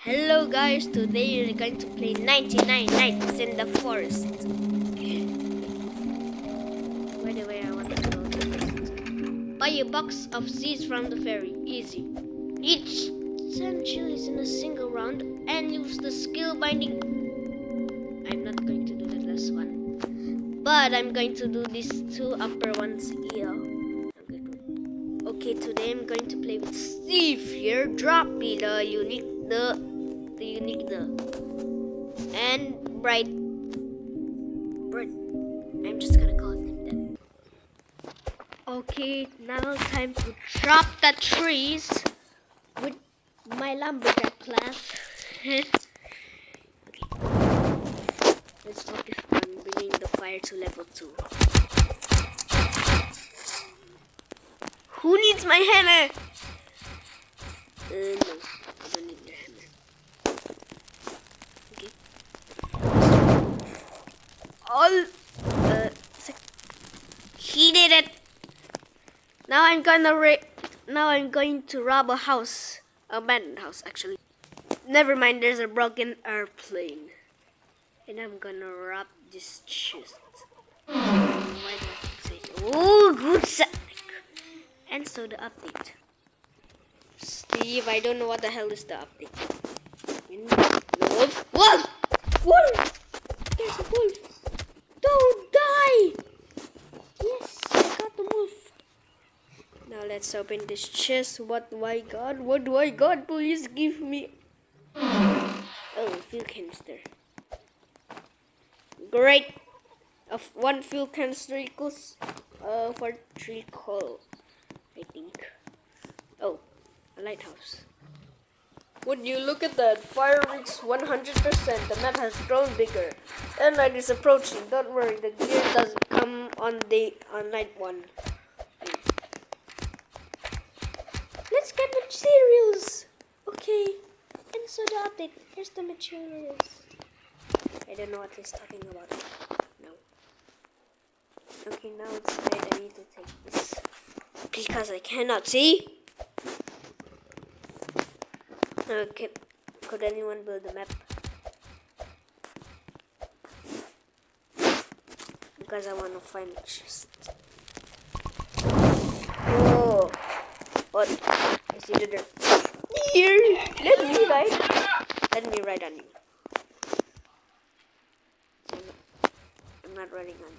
Hello guys, today we're going to play 99 Nights in the Forest. By the way, I want to go first. Buy a box of seeds from the ferry. Easy. Each 10 chilies in a single round and use the skill binding. I'm not going to do the last one, but I'm going to do these two upper ones here. Okay, today I'm going to play with Steve here. Drop me the unique and bright. I'm just gonna call him that. Okay, now time to chop the trees with my lumberjack class. Okay, let's focus on bringing the fire to level 2. Who needs my hammer? No, I don't need the hammer. Okay. All. He did it. Now I'm going to rob a house, abandoned house actually. Never mind, there's a broken airplane, and I'm gonna rob this chest. Why do I say so? Oh, good sack. And so the update. Steve, I don't know what the hell is the update. Wolf! Wolf! Wolf! There's a wolf! Don't die! Yes, I got the wolf. Now let's open this chest. What do I got? What do I got? Please give me. Oh, fuel canister. Great. Of one fuel canister equals for 3 coal, I think. Oh, a lighthouse. Would you look at that? Fire reached 100%. The map has grown bigger. And night is approaching. Don't worry, the gear doesn't come on night 1. Let's get materials. Okay. And so the update. Here's the materials. I don't know what he's talking about. No. Okay, now it's night. I need to take this because I cannot see. Okay. Could anyone build a map? Because I want to find the chest. Oh. What? I see the dirt. Here! Let me ride. Let me ride on you. I'm not riding on you.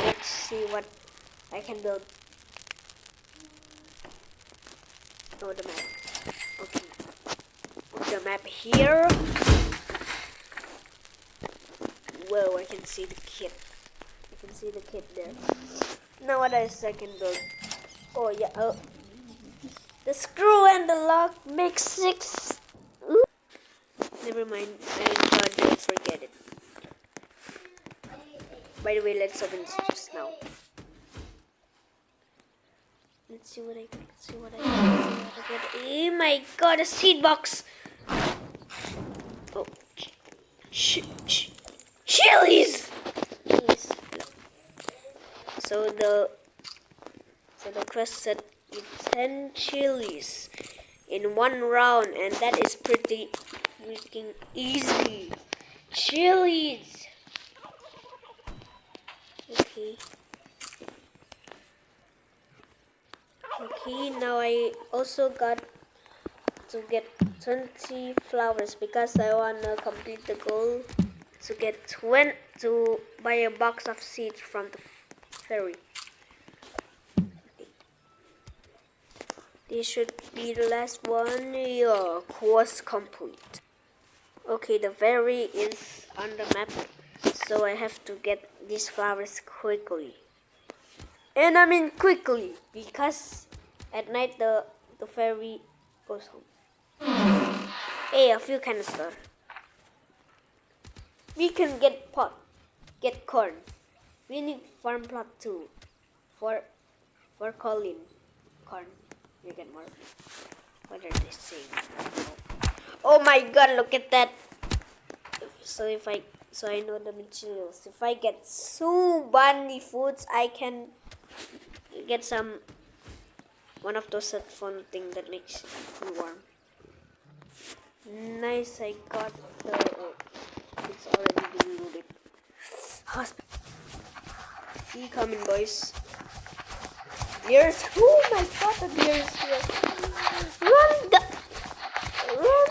Let's see what I can build. Oh, the map. Okay. Put the map here. Whoa, I can see the kit. I can see the kit there. Now what else I can build? Oh yeah, the screw and the lock make 6. Ooh. Never mind, I forget it. By the way, let's open this just now. Let's see what I get. Oh my god, a seed box! Oh, chilies! So the quest said 10 chilies in 1 round, and that is pretty freaking easy. Chilies. Okay. Okay, now I also got to get 20 flowers because I wanna complete the goal to get to buy a box of seeds from the ferry. This should be the last one. Yeah, course complete. Okay, the ferry is on the map, so I have to get these flowers quickly. And I mean quickly, because at night the ferry goes home. Hey, a fuel canister. We can get corn. We need farm plot too. For calling corn. We get more. What are they saying? Oh my god, look at that. So I know the materials. If I get so bunny foods, I can get some One of those headphone thing that makes you warm. Nice, I got the... Oh, it's already been loaded. Hospital. See, coming, boys. Deers. Oh my god, the deer is here. Run! Run!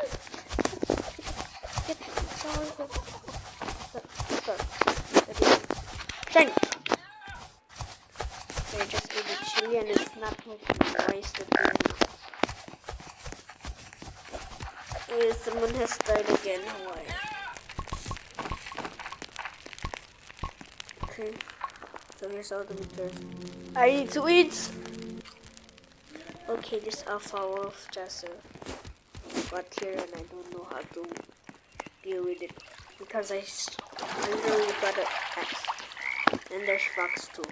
Get Shine! I just ate the chili and it's not working. Why is the doing? Someone has died again. Why? Okay. So here's all the pictures. I need to eat! Okay, this Alpha Wolf just got here and I don't know how to deal with it. Because I literally got an axe. And there's frogs too.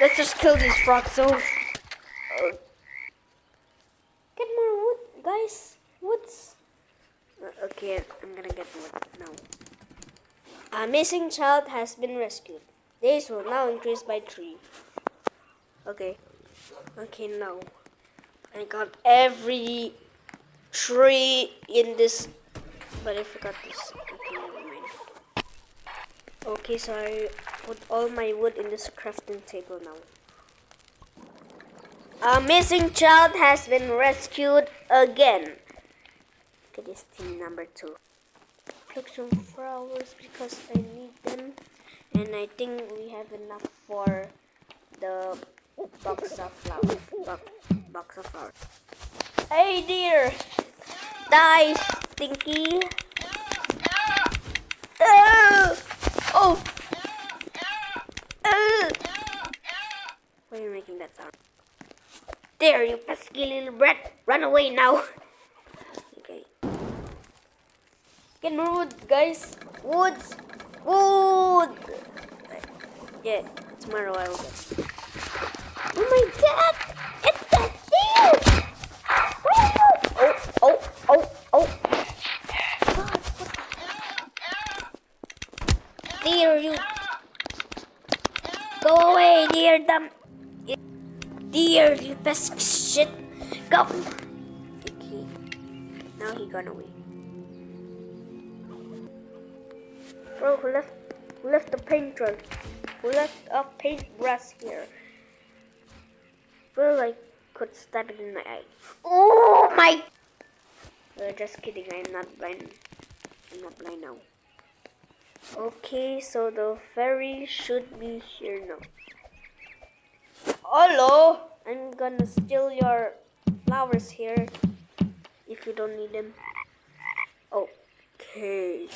Let's just kill these frogs. So get more wood, guys. Woods. Okay, I'm gonna get wood now. A missing child has been rescued. Days will now increase by 3. Okay. Okay, now I got every tree in this, but I forgot this. Okay, never mind. Okay, so I put all my wood in this crafting table now. A missing child has been rescued again. Okay, this team number 2. Pick some flowers because I need them, and I think we have enough for the box of flowers. Box of flowers. Hey dear, die, Stinky. Oh! Why are you making that sound? There, you pesky little brat! Run away now! Okay. Get more wood, guys! Woods! Wood! Yeah, tomorrow I will get. Oh my god! It's that deer! Oh! Deer, you go away, deer, deer, you pesky shit. Go. Okay. Now he gone away. Bro, who left the paintbrush? Who left a paintbrush here? Feel like could stab it in my eye. Oh my! Just kidding. I'm not blind. I'm not blind now. Okay, so the fairy should be here now. Hello! I'm gonna steal your flowers here if you don't need them. Okay.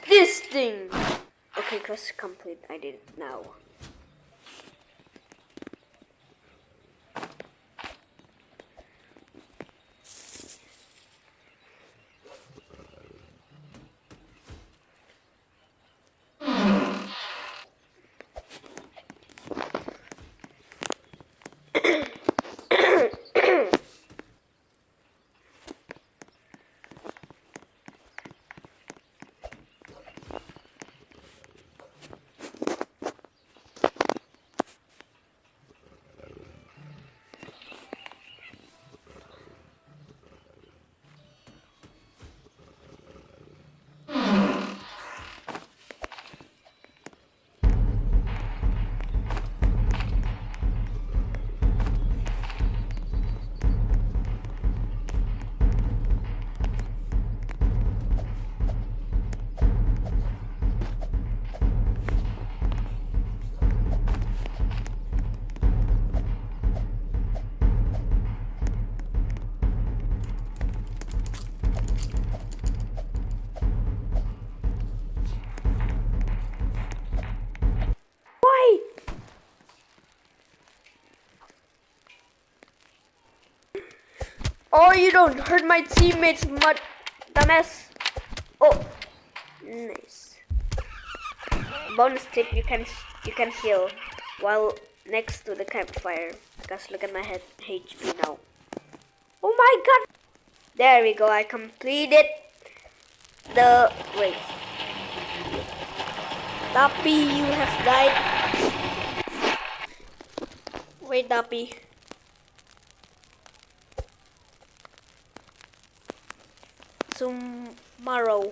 This thing! Okay, quest complete. I did it now. Oh, you don't hurt my teammates, dumbass. Oh, nice. Bonus tip: you can heal while next to the campfire. Because look at my HP now. Oh my god! There we go. I completed the wait. Tapi, you have died. Wait, Dappy. Tomorrow.